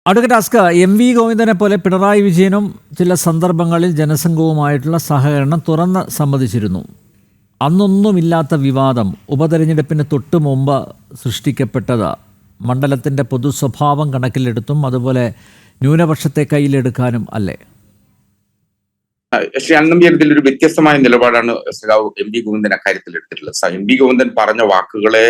Advocate അസ്ക, MV. ഗോവിന്ദനെ പോലെ പിണറായി വിജയനും ചില സന്ദർഭങ്ങളിൽ ജനസംഘവുമായിട്ടുള്ള സഹകരണം തുറന്ന് സമ്മതിച്ചിരുന്നു. അന്നൊന്നുമില്ലാത്ത വിവാദം ഉപതെരഞ്ഞെടുപ്പിന് തൊട്ട് മുമ്പ് സൃഷ്ടിക്കപ്പെട്ടത് മണ്ഡലത്തിൻ്റെ പൊതു സ്വഭാവം കണക്കിലെടുത്തും അതുപോലെ ന്യൂനപക്ഷത്തെ കയ്യിലെടുക്കാനും അല്ലേ? ശ്രീ അന്നമ്പിയത്തിൽ ഒരു വ്യത്യസ്തമായ നിലപാടാണ് സഖാവ് എം.വി. ഗോവിന്ദൻ അക്കാര്യത്തിൽ എടുത്തിട്ടുള്ളത്. എം.വി. ഗോവിന്ദൻ പറഞ്ഞ വാക്കുകളെ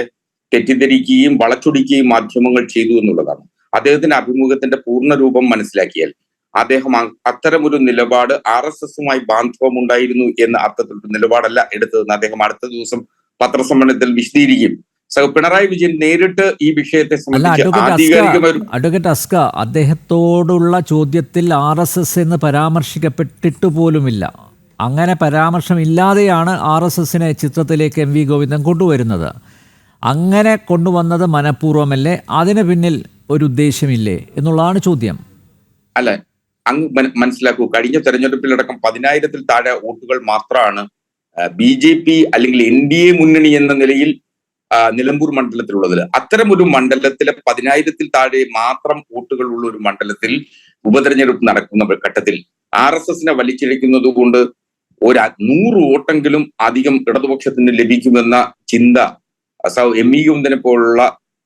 തെറ്റിദ്ധരിക്കുകയും വളച്ചൊടിക്കുകയും മാധ്യമങ്ങൾ ചെയ്തു എന്നുള്ളതാണ്. അദ്ദേഹത്തിന്റെ അഭിമുഖത്തിന്റെ പൂർണ്ണ രൂപം മനസ്സിലാക്കിയാൽ അദ്ദേഹം അത്തരമൊരു നിലപാട് RSSുമായി ബാന്ധവമുണ്ടായിരുന്നു എന്ന അർത്ഥത്തിലുള്ള നിലപാടല്ല എടുത്തതെന്ന് അദ്ദേഹം അടുത്ത ദിവസം പത്രസമ്മേളനത്തിൽ വിശദീകരിക്കും. പിണറായി വിജയൻ നേരിട്ട് ഈ വിഷയത്തെ സംബന്ധിച്ച് അഡ്വക്കേറ്റ് അസ്ക, അദ്ദേഹത്തോടുള്ള ചോദ്യത്തിൽ RSS എന്ന് പരാമർശിക്കപ്പെട്ടിട്ട് പോലുമില്ല. അങ്ങനെ പരാമർശമില്ലാതെയാണ് RSSനെ ചിത്രത്തിലേക്ക് എം.വി. ഗോവിന്ദൻ കൊണ്ടുവരുന്നത്. അങ്ങനെ കൊണ്ടുവന്നത് മനഃപൂർവ്വമല്ലേ? അതിന് പിന്നിൽ ഒരു ഉദ്ദേശമില്ലേ എന്നുള്ളതാണ് ചോദ്യം. അല്ല, അങ്ങ് മനസ്സിലാക്കൂ, കഴിഞ്ഞ തെരഞ്ഞെടുപ്പിലടക്കം 10,000-ൽ താഴെ വോട്ടുകൾ മാത്രമാണ് BJP അല്ലെങ്കിൽ NDA മുന്നണി എന്ന നിലയിൽ നിലമ്പൂർ മണ്ഡലത്തിലുള്ളത്. അത്തരം ഒരു മണ്ഡലത്തിലെ 10,000-ൽ താഴെ മാത്രം വോട്ടുകൾ ഉള്ള ഒരു മണ്ഡലത്തിൽ ഉപതെരഞ്ഞെടുപ്പ് നടക്കുന്ന ഘട്ടത്തിൽ RSSനെ വലിച്ചിഴക്കുന്നത് കൊണ്ട് ഒരു 100 വോട്ടെങ്കിലും അധികം ഇടതുപക്ഷത്തിന് ലഭിക്കുമെന്ന ചിന്ത എം.വി. ഗോവിന്ദനെ പോലുള്ള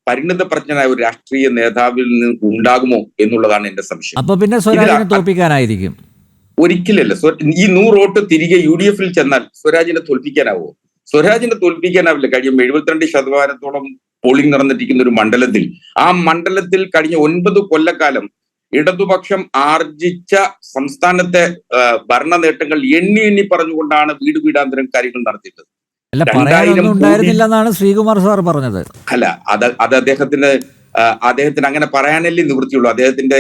പരിണിത പ്രജ്ഞനായ ഒരു രാഷ്ട്രീയ നേതാവിൽ നിന്ന് ഉണ്ടാകുമോ എന്നുള്ളതാണ് എന്റെ സംശയം. അപ്പൊ പിന്നെ സ്വരാജിനെ തോൽപ്പിക്കാനായിരിക്കും? ഒരിക്കലല്ല. ഈ 100 വോട്ട് തിരികെ UDF-ൽ ചെന്നാൽ സ്വരാജിനെ തോൽപ്പിക്കാനാവോ? സ്വരാജിനെ തോൽപ്പിക്കാനാവില്ല. കഴിഞ്ഞ 72% പോളിംഗ് നടന്നിരിക്കുന്ന ഒരു മണ്ഡലത്തിൽ, ആ മണ്ഡലത്തിൽ കഴിഞ്ഞ 9 കൊല്ലക്കാലം ഇടതുപക്ഷം ആർജിച്ച സംസ്ഥാനത്തെ ഭരണ നേട്ടങ്ങൾ എണ്ണി പറഞ്ഞുകൊണ്ടാണ് വീട് വീടാന്തരം കാര്യങ്ങൾ നടത്തിയിട്ടുള്ളത്. ഉണ്ടായിരുന്നില്ലെന്നാണ് ശ്രീകുമാർ സാർ പറഞ്ഞത്. അല്ല, അത് അദ്ദേഹത്തിന് അങ്ങനെ പറയാനല്ലേ നിവൃത്തിയുള്ളൂ. അദ്ദേഹത്തിന്റെ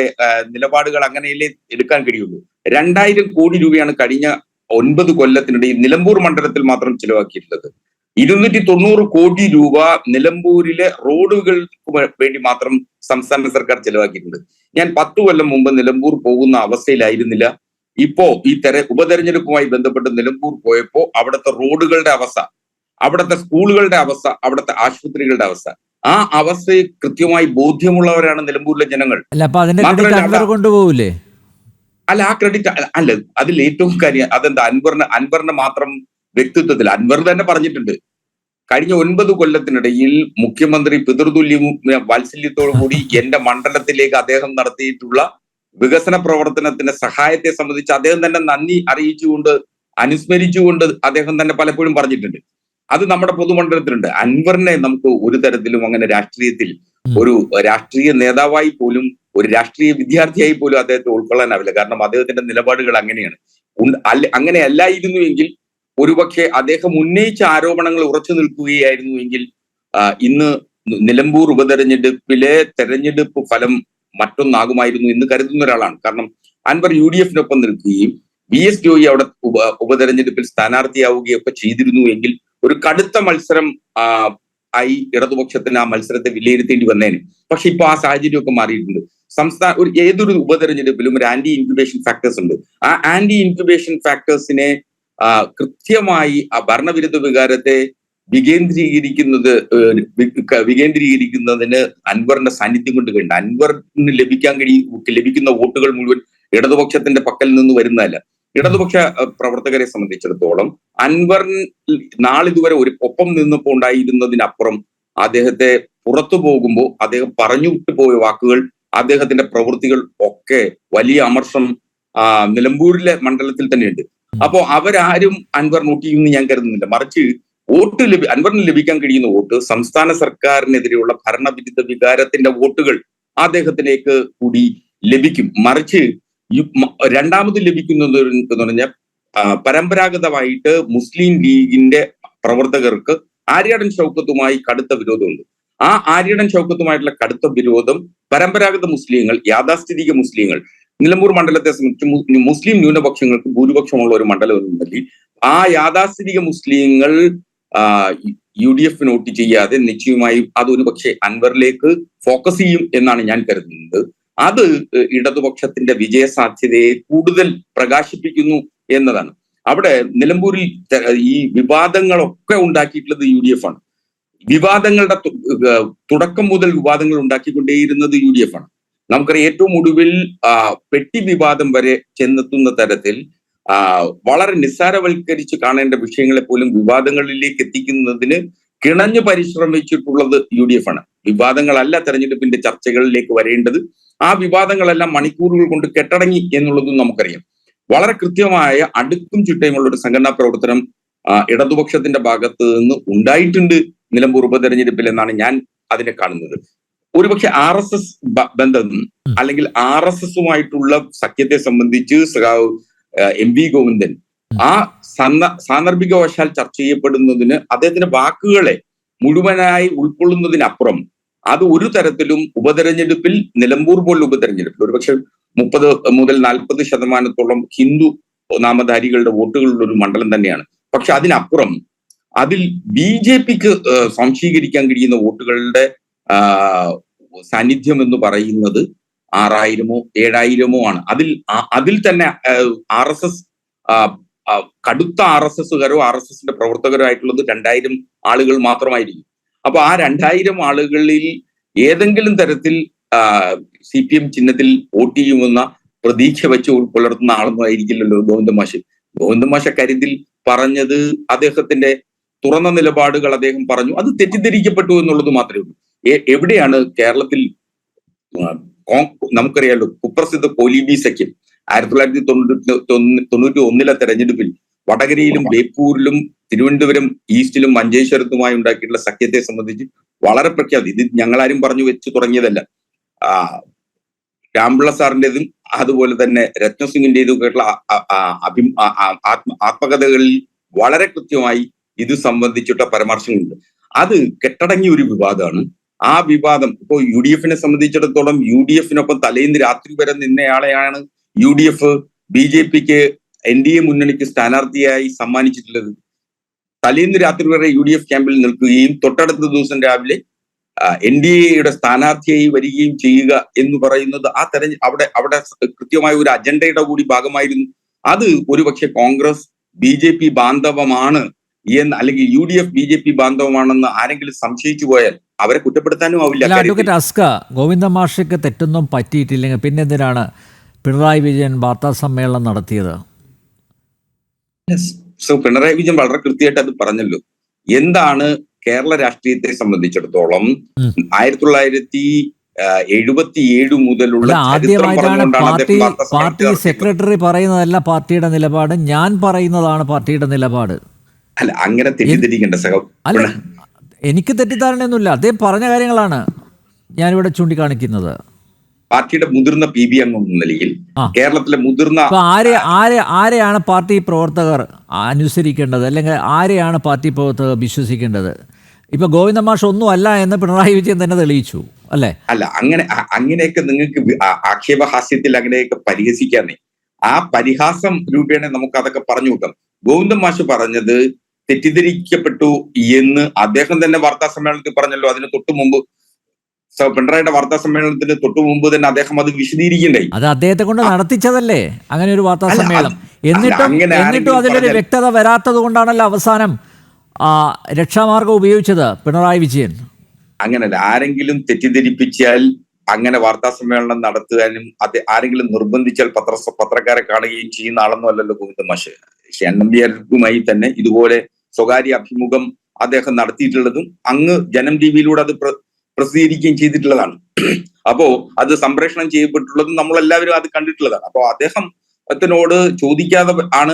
നിലപാടുകൾ അങ്ങനെയല്ലേ എടുക്കാൻ കഴിയുള്ളൂ. 2,000 കോടി രൂപയാണ് കഴിഞ്ഞ 9 കൊല്ലത്തിനിടയിൽ നിലമ്പൂർ മണ്ഡലത്തിൽ മാത്രം ചിലവാക്കിയിട്ടുള്ളത്. 290 കോടി രൂപ നിലമ്പൂരിലെ റോഡുകൾക്ക് വേണ്ടി മാത്രം സംസ്ഥാന സർക്കാർ ചിലവാക്കിയിട്ടുണ്ട്. ഞാൻ 10 കൊല്ലം മുമ്പ് നിലമ്പൂർ പോകുന്ന അവസ്ഥയിലായിരുന്നില്ല. ഇപ്പോ ഈ ഉപതെരഞ്ഞെടുപ്പുമായി ബന്ധപ്പെട്ട് നിലമ്പൂർ പോയപ്പോ അവിടുത്തെ റോഡുകളുടെ അവസ്ഥ, അവിടുത്തെ സ്കൂളുകളുടെ അവസ്ഥ, അവിടുത്തെ ആശുപത്രികളുടെ അവസ്ഥ, ആ അവസ്ഥയെ കൃത്യമായി ബോധ്യമുള്ളവരാണ് നിലമ്പൂരിലെ ജനങ്ങൾ. കൊണ്ടുപോകൂലേ? അല്ല, ആ ക്രെഡിറ്റ് അല്ല, അതിൽ ഏറ്റവും കാര്യം അതെന്താ, അൻവറിന്റെ മാത്രം വ്യക്തിത്വത്തിൽ അൻവർ തന്നെ പറഞ്ഞിട്ടുണ്ട്, കഴിഞ്ഞ 9 കൊല്ലത്തിനിടയിൽ മുഖ്യമന്ത്രി പിതൃതുല്യവും വാത്സല്യത്തോടു കൂടി എന്റെ മണ്ഡലത്തിലേക്ക് അദ്ദേഹം നടത്തിയിട്ടുള്ള വികസന പ്രവർത്തനത്തിന്റെ സഹായത്തെ സംബന്ധിച്ച് അദ്ദേഹം തന്നെ നന്ദി അറിയിച്ചുകൊണ്ട് അനുസ്മരിച്ചുകൊണ്ട് അദ്ദേഹം തന്നെ പലപ്പോഴും പറഞ്ഞിട്ടുണ്ട്. അത് നമ്മുടെ പൊതുമണ്ഡലത്തിലുണ്ട്. അൻവറിനെ നമുക്ക് ഒരു തരത്തിലും അങ്ങനെ രാഷ്ട്രീയത്തിൽ ഒരു രാഷ്ട്രീയ നേതാവായി പോലും ഒരു രാഷ്ട്രീയ വിദ്യാർത്ഥിയായി പോലും അദ്ദേഹത്തെ ഉൾക്കൊള്ളാനാവില്ല. കാരണം അദ്ദേഹത്തിന്റെ നിലപാടുകൾ അങ്ങനെയാണ്. അങ്ങനെ അല്ലായിരുന്നുവെങ്കിൽ ഒരുപക്ഷെ അദ്ദേഹം ഉന്നയിച്ച ആരോപണങ്ങൾ ഉറച്ചു നിൽക്കുകയായിരുന്നുവെങ്കിൽ ഇന്ന് നിലമ്പൂർ ഉപതെരഞ്ഞെടുപ്പിലെ തെരഞ്ഞെടുപ്പ് ഫലം മറ്റൊന്നാകുമായിരുന്നു എന്ന് കരുതുന്ന ഒരാളാണ്. കാരണം അൻവർ UDF-നൊപ്പം നിൽക്കുകയും VS ജോയി അവിടെ ഉപതെരഞ്ഞെടുപ്പിൽ സ്ഥാനാർത്ഥിയാവുകയും ഒക്കെ ചെയ്തിരുന്നു എങ്കിൽ ഒരു കടുത്ത മത്സരം ആയി ഇടതുപക്ഷത്തിന് ആ മത്സരത്തെ വിലയിരുത്തേണ്ടി വന്നേനെ. പക്ഷെ ഇപ്പൊ ആ സാഹചര്യമൊക്കെ മാറിയിട്ടുണ്ട്. ഏതൊരു ഉപതെരഞ്ഞെടുപ്പിലും ഒരു ആന്റി ഇൻക്യുബേഷൻ ഫാക്ടേഴ്സ് ഉണ്ട്. ആ ആന്റി ഇൻക്യുബേഷൻ ഫാക്ടേഴ്സിനെ കൃത്യമായി ആ ഭരണവിരുദ്ധ വികാരത്തെ വികേന്ദ്രീകരിക്കുന്നതിന് അൻവറിന്റെ സാന്നിധ്യം കൊണ്ട് കഴിയുന്നു. അൻവറിന് ലഭിക്കുന്ന വോട്ടുകൾ മുഴുവൻ ഇടതുപക്ഷത്തിന്റെ പക്കൽ നിന്ന് വരുന്നതല്ല. ഇടതുപക്ഷ പ്രവർത്തകരെ സംബന്ധിച്ചിടത്തോളം അൻവർ നാളിതുവരെ ഒപ്പം നിന്നപ്പോൾ ഉണ്ടായിരുന്നതിനപ്പുറം അദ്ദേഹത്തെ പുറത്തു പോകുമ്പോൾ അദ്ദേഹം പറഞ്ഞു വിട്ടുപോയ വാക്കുകൾ, അദ്ദേഹത്തിന്റെ പ്രവൃത്തികൾ ഒക്കെ വലിയ അമർഷം നിലമ്പൂരിലെ മണ്ഡലത്തിൽ തന്നെയുണ്ട്. അപ്പോ അവരാരും അൻവർ നോട്ട് ചെയ്യുമെന്ന് ഞാൻ കരുതുന്നില്ല. മറിച്ച് അൻവറിന് ലഭിക്കാൻ കഴിയുന്ന വോട്ട് സംസ്ഥാന സർക്കാരിനെതിരെയുള്ള ഭരണവിരുദ്ധ വികാരത്തിന്റെ വോട്ടുകൾ അദ്ദേഹത്തിലേക്ക് കൂടി ലഭിക്കും. മറിച്ച് രണ്ടാമത് ലഭിക്കുന്നത് എന്ന് പറഞ്ഞാൽ പരമ്പരാഗതമായിട്ട് മുസ്ലിം ലീഗിന്റെ പ്രവർത്തകർക്ക് ആര്യാടൻ ഷൗക്കത്തുമായി കടുത്ത വിരോധമുണ്ട്. ആ ആര്യാടൻ ഷൗക്കത്തുമായിട്ടുള്ള കടുത്ത വിരോധം പരമ്പരാഗത മുസ്ലിങ്ങൾ, യാഥാസ്ഥിതിക മുസ്ലിങ്ങൾ, നിലമ്പൂർ മണ്ഡലത്തെ സംബന്ധിച്ച് മുസ്ലിം ന്യൂനപക്ഷങ്ങൾക്ക് ഭൂരിപക്ഷമുള്ള ഒരു മണ്ഡലം എന്നതിൽ ആ യാഥാസ്ഥിതിക മുസ്ലിങ്ങൾ UDF-ന് വോട്ട് ചെയ്യാതെ നിശ്ചയമായും അതൊരു പക്ഷേ അൻവറിലേക്ക് ഫോക്കസ് ചെയ്യും എന്നാണ് ഞാൻ കരുതുന്നത്. അത് ഇടതുപക്ഷത്തിന്റെ വിജയസാധ്യതയെ കൂടുതൽ പ്രകാശിപ്പിക്കുന്നു എന്നതാണ്. അവിടെ നിലമ്പൂരിൽ ഈ വിവാദങ്ങളൊക്കെ ഉണ്ടാക്കിയിട്ടുള്ളത് UDF-ആണ്. വിവാദങ്ങളുടെ തുടക്കം മുതൽ വിവാദങ്ങൾ ഉണ്ടാക്കിക്കൊണ്ടേയിരുന്നത് UDF-ആണ്. നമുക്കറിയാം ഏറ്റവും ഒടുവിൽ പെട്ടി വിവാദം വരെ ചെന്നെത്തുന്ന തരത്തിൽ വളരെ നിസ്സാരവൽക്കരിച്ച് കാണേണ്ട വിഷയങ്ങളെ പോലും വിവാദങ്ങളിലേക്ക് എത്തിക്കുന്നതിന് കിണഞ്ഞു പരിശ്രമിച്ചിട്ടുള്ളത് UDF ആണ്. വിവാദങ്ങളല്ല തെരഞ്ഞെടുപ്പിന്റെ ചർച്ചകളിലേക്ക് വരേണ്ടത്. ആ വിവാദങ്ങളെല്ലാം മണിക്കൂറുകൾ കൊണ്ട് കെട്ടടങ്ങി എന്നുള്ളതും നമുക്കറിയാം. വളരെ കൃത്യമായ അടുക്കും ചിട്ടയുമുള്ള ഒരു സംഘടനാ പ്രവർത്തനം ഇടതുപക്ഷത്തിന്റെ ഭാഗത്ത് നിന്ന് ഉണ്ടായിട്ടുണ്ട് നിലമ്പൂർ ഉപതെരഞ്ഞെടുപ്പിൽ എന്നാണ് ഞാൻ അതിനെ കാണുന്നത്. ഒരുപക്ഷെ RSS ബന്ധം അല്ലെങ്കിൽ RSSുമായിട്ടുള്ള സഖ്യത്തെ സംബന്ധിച്ച് MV ഗോവിന്ദൻ ആ സാന്ദർഭികവശാൽ ചർച്ച ചെയ്യപ്പെടുന്നതിന് അദ്ദേഹത്തിന്റെ വാക്കുകളെ മുഴുവനായി ഉൾക്കൊള്ളുന്നതിനപ്പുറം അത് ഒരു തരത്തിലും ഉപതെരഞ്ഞെടുപ്പിൽ നിലമ്പൂർ പോലുള്ള ഉപതെരഞ്ഞെടുപ്പിൽ ഒരുപക്ഷെ 30 മുതൽ 40% ഹിന്ദു നാമധാരികളുടെ വോട്ടുകളുള്ള ഒരു മണ്ഡലം തന്നെയാണ്. പക്ഷെ അതിനപ്പുറം അതിൽ BJPക്ക് സംശീകരിക്കാൻ കഴിയുന്ന വോട്ടുകളുടെ സാന്നിധ്യം എന്ന് പറയുന്നത് 6000-ഓ 7000-ഓ ആണ്. അതിൽ തന്നെ RSS കടുത്ത RSSകാരോ RSSന്റെ പ്രവർത്തകരോ ആയിട്ടുള്ളത് 2000 ആളുകൾ മാത്രമായിരിക്കും. അപ്പൊ ആ 2000 ആളുകളിൽ ഏതെങ്കിലും തരത്തിൽ CPM ചിഹ്നത്തിൽ വോട്ട് ചെയ്യുമെന്ന പ്രതീക്ഷ വെച്ച് പുലർത്തുന്ന ആളൊന്നും ആയിരിക്കില്ലല്ലോ ഗോവിന്ദൻ മാഷ കാര്യത്തിൽ പറഞ്ഞത് അദ്ദേഹത്തിന്റെ തുറന്ന നിലപാടുകൾ അദ്ദേഹം പറഞ്ഞു. അത് തെറ്റിദ്ധരിക്കപ്പെട്ടു എന്നുള്ളത് മാത്രമേ ഉള്ളൂ. എവിടെയാണ് കേരളത്തിൽ നമുക്കറിയാലോ കുപ്രസിദ്ധ കോലീബി സഖ്യം 1991 തെരഞ്ഞെടുപ്പിൽ വടകരയിലും ബേപ്പൂരിലും തിരുവനന്തപുരം ഈസ്റ്റിലും മഞ്ചേശ്വരത്തുമായി ഉണ്ടാക്കിയിട്ടുള്ള സഖ്യത്തെ സംബന്ധിച്ച് വളരെ പ്രഖ്യാതി. ഇത് ഞങ്ങളാരും പറഞ്ഞു വെച്ച് തുടങ്ങിയതല്ല. രാംപിള്ള സാറിൻ്റെതും അതുപോലെ തന്നെ രത്നസിംഗിൻ്റെതും കേട്ടുള്ള ആത്മകഥകളിൽ വളരെ കൃത്യമായി ഇത് സംബന്ധിച്ചിട്ട പരാമർശങ്ങളുണ്ട്. അത് കെട്ടടങ്ങിയ ഒരു വിവാദമാണ്. ആ വിവാദം ഇപ്പോൾ UDFനെ സംബന്ധിച്ചിടത്തോളം UDFനൊപ്പം തലേന്ന് രാത്രി വരെ നിന്നയാളെയാണ് UDF BJPക്ക് NDA മുന്നണിക്ക് സ്ഥാനാർത്ഥിയായി സമ്മാനിച്ചിട്ടുള്ളത്. തലേന്ന് രാത്രി വരെ UDF ക്യാമ്പിൽ നിൽക്കുകയും തൊട്ടടുത്ത ദിവസം രാവിലെ NDAയുടെ സ്ഥാനാർത്ഥിയായി വരികയും ചെയ്യുക എന്ന് പറയുന്നത് അവിടെ കൃത്യമായ ഒരു അജണ്ടയുടെ കൂടി ഭാഗമായിരുന്നു. അത് ഒരുപക്ഷെ കോൺഗ്രസ് BJP ബാന്ധവമാണ് അല്ലെങ്കിൽ UDF BJP ബാന്ധവമാണെന്ന് ആരെങ്കിലും സംശയിച്ചു പോയാൽ അവരെ കുറ്റപ്പെടുത്താനും ആവില്ല. അഡ്വക്കേറ്റ് അസ്ക, ഗോവിന്ദൻ മാഷയ്ക്ക് തെറ്റൊന്നും പറ്റിയിട്ടില്ലെങ്കിൽ പിന്നെ എന്തിനാണ് പിണറായി വിജയൻ വാർത്താ സമ്മേളനം നടത്തിയത്? പിണറായി വിജയൻ വളരെ കൃത്യമായിട്ട് അത് പറഞ്ഞല്ലോ. എന്താണ് കേരള രാഷ്ട്രീയത്തെ സംബന്ധിച്ചിടത്തോളം 1977 മുതലുള്ള ആദ്യമായിട്ടാണ് പാർട്ടി സെക്രട്ടറി പറയുന്നതല്ല പാർട്ടിയുടെ നിലപാട്, ഞാൻ പറയുന്നതാണ് പാർട്ടിയുടെ നിലപാട്. അല്ല, അങ്ങനെ തെറ്റിദ്ധരിക്കേണ്ട അല്ല, എനിക്ക് തെറ്റിദ്ധാരണയൊന്നുമില്ല. അദ്ദേഹം പറഞ്ഞ കാര്യങ്ങളാണ് ഞാനിവിടെ ചൂണ്ടിക്കാണിക്കുന്നത്. പാർട്ടിയുടെ മുതിർന്ന PB അംഗം എന്ന നിലയിൽ കേരളത്തിലെ മുതിർന്ന ആരെയാണ് പാർട്ടി പ്രവർത്തകർ അനുസരിക്കേണ്ടത്, അല്ലെങ്കിൽ ആരെയാണ് പാർട്ടി പ്രവർത്തകർ വിശ്വസിക്കേണ്ടത്? ഇപ്പൊ ഗോവിന്ദൻ മാഷ് ഒന്നും അല്ല എന്ന് പിണറായി വിജയൻ തന്നെ തെളിയിച്ചു അല്ലേ? അല്ല, അങ്ങനെയൊക്കെ നിങ്ങൾക്ക് ആക്ഷേപഹാസ്യത്തിൽ അങ്ങനെയൊക്കെ പരിഹസിക്കാന്നേ. ആ പരിഹാസം രൂപേണ നമുക്ക് അതൊക്കെ പറഞ്ഞു നോക്കാം. ഗോവിന്ദൻ മാഷ് പറഞ്ഞത് തെറ്റിദ്ധരിക്കപ്പെട്ടു എന്ന് അദ്ദേഹം തന്നെ വാർത്താ സമ്മേളനത്തിൽ പറഞ്ഞല്ലോ. അതിന് തൊട്ടു മുമ്പ് പിണറായിയുടെ വാർത്താ സമ്മേളനത്തിന് തൊട്ടു മുമ്പ് തന്നെ അദ്ദേഹം അത് വിശദീകരിക്കണ്ടായി. അത് അദ്ദേഹത്തെ കൊണ്ട് നടത്തിച്ചതല്ലേ അങ്ങനെ ഒരു വാർത്താ സമ്മേളനം. എന്നിട്ടും അതിലൊരു വ്യക്തത വരാത്തത് കൊണ്ടാണല്ലോ അവസാനം രക്ഷാമാർഗം ഉപയോഗിച്ചത് പിണറായി വിജയൻ. അങ്ങനല്ല, ആരെങ്കിലും തെറ്റിദ്ധരിപ്പിച്ചാൽ അങ്ങനെ വാർത്താ സമ്മേളനം നടത്തുവാനും ആരെങ്കിലും നിർബന്ധിച്ചാൽ പത്രക്കാരെ കാണുകയും ചെയ്യുന്ന ആളൊന്നും അല്ലല്ലോ ഗോവിന്ദൻ മാഷ്. നമ്പ്യാരുമായി തന്നെ ഇതുപോലെ സ്വകാര്യ അഭിമുഖം അദ്ദേഹം നടത്തിയിട്ടുള്ളതും അങ്ങ് ജനം TVയിലൂടെ അത് പ്രസിദ്ധീകരിക്കുകയും ചെയ്തിട്ടുള്ളതാണ്. അപ്പോ അത് സംപ്രേഷണം ചെയ്യപ്പെട്ടുള്ളതും നമ്മളെല്ലാവരും അത് കണ്ടിട്ടുള്ളതാണ്. അപ്പോ അദ്ദേഹത്തിനോട് ചോദിക്കാതെ ആണ്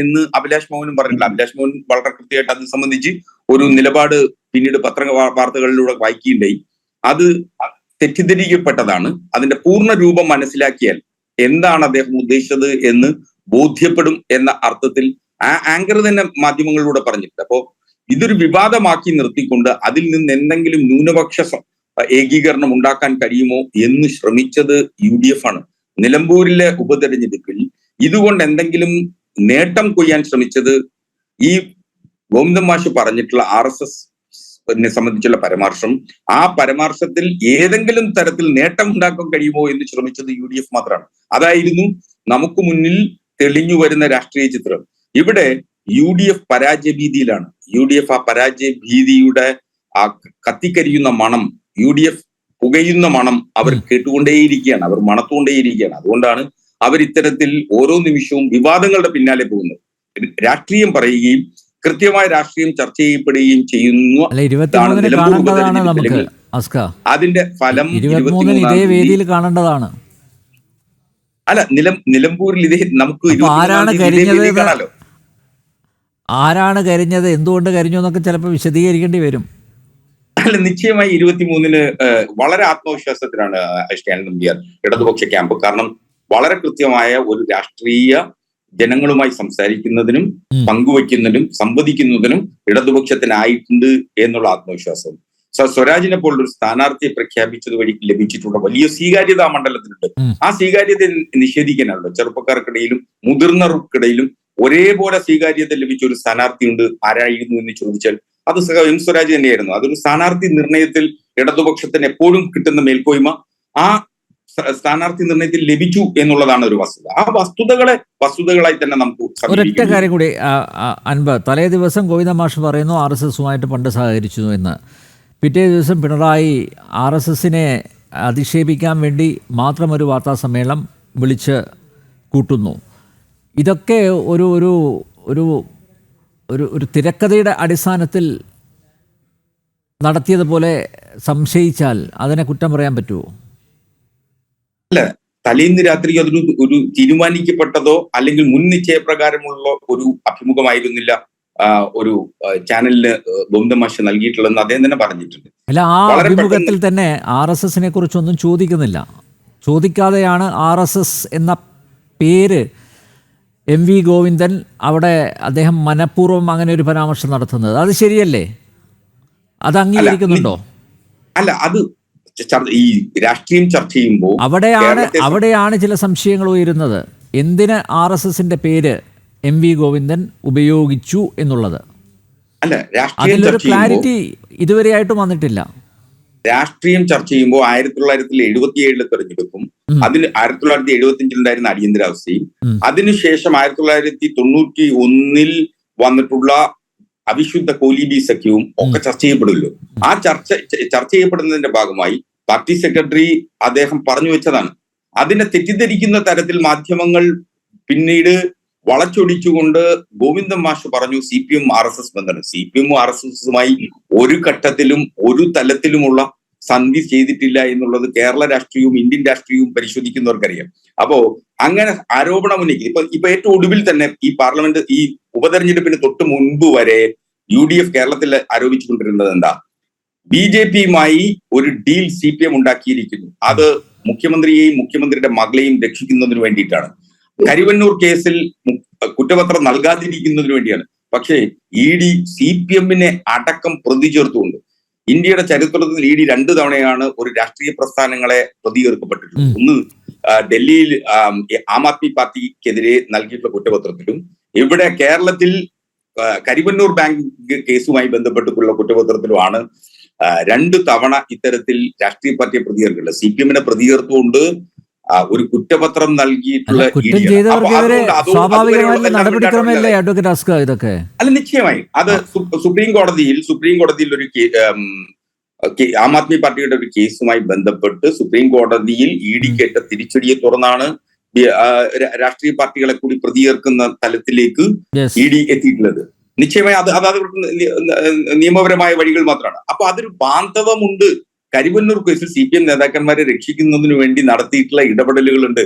എന്ന് അഭിലാഷ് മോഹനും പറഞ്ഞിട്ടില്ല. അഭിലാഷ് മോഹൻ വളരെ കൃത്യമായിട്ട് അത് സംബന്ധിച്ച് ഒരു നിലപാട് പിന്നീട് വാർത്തകളിലൂടെ വായിക്കുകയുണ്ടായി. അത് തെറ്റിദ്ധരിക്കപ്പെട്ടതാണ്. അതിന്റെ പൂർണ്ണ രൂപം മനസ്സിലാക്കിയാൽ എന്താണ് അദ്ദേഹം ഉദ്ദേശിച്ചത് എന്ന് ബോധ്യപ്പെടും എന്ന അർത്ഥത്തിൽ ആ ആങ്കർ തന്നെ മാധ്യമങ്ങളിലൂടെ പറഞ്ഞിട്ടുണ്ട്. അപ്പോ ഇതൊരു വിവാദമാക്കി നിർത്തിക്കൊണ്ട് അതിൽ നിന്ന് എന്തെങ്കിലും ന്യൂനപക്ഷ ഏകീകരണം ഉണ്ടാക്കാൻ കഴിയുമോ എന്ന് ശ്രമിച്ചത് UDF ആണ്. നിലമ്പൂരിലെ ഉപതെരഞ്ഞെടുപ്പിൽ ഇതുകൊണ്ട് എന്തെങ്കിലും നേട്ടം കൊയ്യാൻ ശ്രമിച്ചത് ഈ ഗോവിന്ദൻ മാഷ് പറഞ്ഞിട്ടുള്ള RSSനെ സംബന്ധിച്ചുള്ള പരാമർശം, ആ പരാമർശത്തിൽ ഏതെങ്കിലും തരത്തിൽ നേട്ടം ഉണ്ടാക്കാൻ കഴിയുമോ എന്ന് ശ്രമിച്ചത് UDF മാത്രമാണ്. അതായിരുന്നു നമുക്ക് മുന്നിൽ തെളിഞ്ഞു വരുന്ന രാഷ്ട്രീയ ചിത്രം. ഇവിടെ UDF പരാജയ ഭീതിയിലാണ്. UDF ആ പരാജയ ഭീതിയുടെ ആ കത്തിക്കരിയുന്ന മണം UDF പുകയുന്ന മണം അവർ കേട്ടുകൊണ്ടേയിരിക്കുകയാണ്, അവർ മണത്തുകൊണ്ടേയിരിക്കുകയാണ്. അതുകൊണ്ടാണ് അവർ ഇത്തരത്തിൽ ഓരോ നിമിഷവും വിവാദങ്ങളുടെ പിന്നാലെ പോകുന്നത്. രാഷ്ട്രീയം പറയുകയും കൃത്യമായ രാഷ്ട്രീയം ചർച്ച ചെയ്യപ്പെടുകയും ചെയ്യുന്നു. അതിന്റെ ഫലം ഇതേ വേദിയിൽ കാണേണ്ടതാണ്. അല്ല, നിലമ്പൂരിൽ ഇതേ നമുക്ക് ആരാണ് കരിഞ്ഞത്, എന്തുകൊണ്ട് കരിഞ്ഞു എന്നൊക്കെ ചിലപ്പോൾ വിശദീകരിക്കേണ്ടി വരും. അല്ല, നിശ്ചയമായി 23-ന് വളരെ ആത്മവിശ്വാസത്തിലാണ് സ്റ്റാലിൻ നമ്പ്യാർ ഇടതുപക്ഷ ക്യാമ്പ്. കാരണം വളരെ കൃത്യമായ ഒരു രാഷ്ട്രീയ ജനങ്ങളുമായി സംസാരിക്കുന്നതിനും പങ്കുവയ്ക്കുന്നതിനും സംവദിക്കുന്നതിനും ഇടതുപക്ഷത്തിനായിട്ടുണ്ട് എന്നുള്ള ആത്മവിശ്വാസം. സ്വരാജിനെ പോലൊരു സ്ഥാനാർത്ഥിയെ പ്രഖ്യാപിച്ചത് വഴി ലഭിച്ചിട്ടുള്ള വലിയ സ്വീകാര്യത ആ മണ്ഡലത്തിലുണ്ട്. ആ സ്വീകാര്യത നിഷേധിക്കാനാണല്ലോ. ചെറുപ്പക്കാർക്കിടയിലും മുതിർന്നവർക്കിടയിലും ഒരേപോലെ സ്വീകാര്യത ലഭിച്ച ഒരു സ്ഥാനാർത്ഥിയുണ്ട്. ആരായിരുന്നു എന്ന് ചോദിച്ചാൽ അത് എം സ്വരാജ് തന്നെയായിരുന്നു. അതൊരു സ്ഥാനാർത്ഥി നിർണയത്തിൽ ഇടതുപക്ഷത്തിന് എപ്പോഴും കിട്ടുന്ന മേൽക്കോയ്മ ആ സ്ഥാനാർത്ഥി നിർണയത്തിൽ ലഭിച്ചു എന്നുള്ളതാണ് ഒരു വസ്തുത. ആ വസ്തുതകളായി തന്നെ നമുക്ക് ഒരൊറ്റ കാര്യം കൂടി അൻപ്, തലേ ദിവസം ഗോവിന്ദ മാഷ് പറയുന്നു RSSുമായിട്ട് പണ്ട് സഹകരിച്ചു എന്ന്. പിറ്റേ ദിവസം പിണറായി RSSനെ അധിക്ഷേപിക്കാൻ വേണ്ടി മാത്രം ഒരു വാർത്താ സമ്മേളനം വിളിച്ച് കൂട്ടുന്നു. ഇതൊക്കെ ഒരു ഒരു ഒരു ഒരു ഒരു തിരക്കഥയുടെ അടിസ്ഥാനത്തിൽ നടത്തിയതുപോലെ സംശയിച്ചാൽ അതിനെ കുറ്റം പറയാൻ പറ്റുമോ? അല്ല, തലേന്ന് രാത്രി അതൊരു ഒരു തീരുമാനിക്കപ്പെട്ടതോ അല്ലെങ്കിൽ മുൻ നിശ്ചയപ്രകാരമുള്ള ഒരു അഭിമുഖമായിരുന്നില്ല ഒരു ചാനലിന് ഗോവിന്ദ മാഷ് നൽകിയിട്ടുള്ളതെന്ന് അദ്ദേഹം തന്നെ പറഞ്ഞിട്ടുണ്ട്. അല്ല, ആ അഭിമുഖത്തിൽ തന്നെ RSSനെ കുറിച്ചൊന്നും ചോദിക്കുന്നില്ല. ചോദിക്കാതെയാണ് RSS എന്ന പേര് MV ഗോവിന്ദൻ അവിടെ അദ്ദേഹം മനഃപൂർവ്വം അങ്ങനെ ഒരു പരാമർശം നടത്തുന്നത്. അത് ശരിയല്ലേ? അത് അംഗീകരിക്കുന്നുണ്ടോ? അല്ല, അത് ഈ രാഷ്ട്രീയം ചർച്ച ചെയ്യുമ്പോൾ അവിടെയാണ് ചില സംശയങ്ങൾ ഉയരുന്നത്. എന്തിന് RSSന്റെ പേര് MV ഗോവിന്ദൻ ഉപയോഗിച്ചു എന്നുള്ളത്. അല്ല, അതിലൊരു ക്ലാരിറ്റി ഇതുവരെയായിട്ടും വന്നിട്ടില്ല. രാഷ്ട്രീയം ചർച്ച ചെയ്യുമ്പോൾ 1977 തെരഞ്ഞെടുപ്പും അതിന് 1975 ഉണ്ടായിരുന്ന അടിയന്തരാവസ്ഥയും അതിനുശേഷം 1991 വന്നിട്ടുള്ള അവിശുദ്ധ കോലീബി സഖ്യവും ഒക്കെ ചർച്ച ചെയ്യപ്പെടുമല്ലോ. ആ ചർച്ച ചെയ്യപ്പെടുന്നതിന്റെ ഭാഗമായി പാർട്ടി സെക്രട്ടറി അദ്ദേഹം പറഞ്ഞു വെച്ചതാണ്. അതിനെ തെറ്റിദ്ധരിക്കുന്ന തരത്തിൽ മാധ്യമങ്ങൾ പിന്നീട് വളച്ചൊടിച്ചുകൊണ്ട് ഗോവിന്ദൻ മാഷ് പറഞ്ഞു CPM RSS ബന്ധമാണ്. CPM RSSുമായി ഒരു ഘട്ടത്തിലും ഒരു തലത്തിലുമുള്ള സന്ധി ചെയ്തിട്ടില്ല എന്നുള്ളത് കേരള രാഷ്ട്രീയവും ഇന്ത്യൻ രാഷ്ട്രീയവും പരിശോധിക്കുന്നവർക്കറിയാം. അപ്പോ അങ്ങനെ ആരോപണം ഉന്നയിക്കും. ഇപ്പൊ ഏറ്റവും ഒടുവിൽ തന്നെ ഈ ഉപതെരഞ്ഞെടുപ്പിന് തൊട്ട് മുൻപ് വരെ UDF കേരളത്തിൽ ആരോപിച്ചുകൊണ്ടിരുന്നത് എന്താ? BJPയുമായി ഒരു ഡീൽ CPM ഉണ്ടാക്കിയിരിക്കുന്നു. അത് മുഖ്യമന്ത്രിയെയും മുഖ്യമന്ത്രിയുടെ മകളെയും രക്ഷിക്കുന്നതിന് വേണ്ടിയിട്ടാണ്. കരിവന്നൂർ കേസിൽ കുറ്റപത്രം നൽകാതിരിക്കുന്നതിന് വേണ്ടിയാണ്. പക്ഷേ ED CPMനെ അടക്കം പ്രതി ചേർത്തുകൊണ്ട് ഇന്ത്യയുടെ ചരിത്രത്തിൽ ED 2 തവണയാണ് ഒരു രാഷ്ട്രീയ പ്രസ്ഥാനങ്ങളെ പ്രതി ചേർക്കപ്പെട്ടിട്ടുള്ളത്. ഒന്ന് ഡൽഹിയിൽ ആം ആദ്മി പാർട്ടിക്കെതിരെ നൽകിയിട്ടുള്ള കുറ്റപത്രത്തിലും ഇവിടെ കേരളത്തിൽ കരിവന്നൂർ ബാങ്ക് കേസുമായി ബന്ധപ്പെട്ടിട്ടുള്ള കുറ്റപത്രത്തിലുമാണ് 2 തവണ ഇത്തരത്തിൽ രാഷ്ട്രീയ പാർട്ടിയെ പ്രതി ചേർക്കുന്നത്. CPMനെ പ്രതി ചേർത്തുകൊണ്ട് ഒരു കുറ്റപത്രം നൽകിയിട്ടുള്ള അല്ല, നിശ്ചയമായി അത് സുപ്രീം കോടതിയിൽ ഒരു ആം ആദ്മി പാർട്ടിയുടെ ഒരു കേസുമായി ബന്ധപ്പെട്ട് സുപ്രീം കോടതിയിൽ ED കേട്ട തിരിച്ചടിയെ തുടർന്നാണ് രാഷ്ട്രീയ പാർട്ടികളെ കൂടി പ്രതി ചേർക്കുന്ന തലത്തിലേക്ക് ED എത്തിയിട്ടുള്ളത്. നിശ്ചയമായി അത് നിയമപരമായ വഴികൾ മാത്രമാണ്. അപ്പൊ അതൊരു ബാന്ധവമുണ്ട്. കരിവന്നൂർ കേസിൽ CPM നേതാക്കന്മാരെ രക്ഷിക്കുന്നതിന് വേണ്ടി നടത്തിയിട്ടുള്ള ഇടപെടലുകളുണ്ട്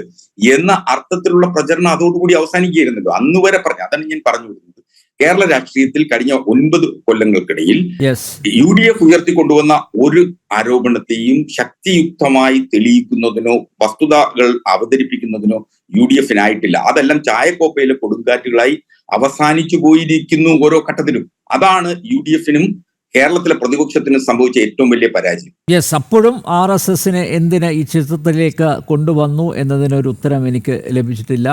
എന്ന അർത്ഥത്തിലുള്ള പ്രചരണം അതോടുകൂടി അവസാനിക്കുകയായിരുന്നല്ലോ. അന്ന് വരെ അതാണ് ഞാൻ പറഞ്ഞു വരുന്നത്. കേരള രാഷ്ട്രീയത്തിൽ കഴിഞ്ഞ 9 കൊല്ലങ്ങൾക്കിടയിൽ UDF ഉയർത്തിക്കൊണ്ടുവന്ന ഒരു ആരോപണത്തെയും ശക്തിയുക്തമായി തെളിയിക്കുന്നതിനോ വസ്തുതകൾ അവതരിപ്പിക്കുന്നതിനോ UDFനായിട്ടില്ല. അതെല്ലാം ചായക്കോപ്പയിലെ കൊടുങ്കാറ്റുകളായി അവസാനിച്ചു പോയിരിക്കുന്നു ഓരോ ഘട്ടത്തിലും. അതാണ് UDFനും കേരളത്തിലെ പ്രതിപക്ഷത്തിന് സംഭവിച്ച ഏറ്റവും വലിയ പരാജയം. അപ്പോഴും RSSനെ എന്തിന് ഈ ചിത്രത്തിലേക്ക് കൊണ്ടുവന്നു എന്നതിനൊരു ഉത്തരം എനിക്ക് ലഭിച്ചിട്ടില്ല.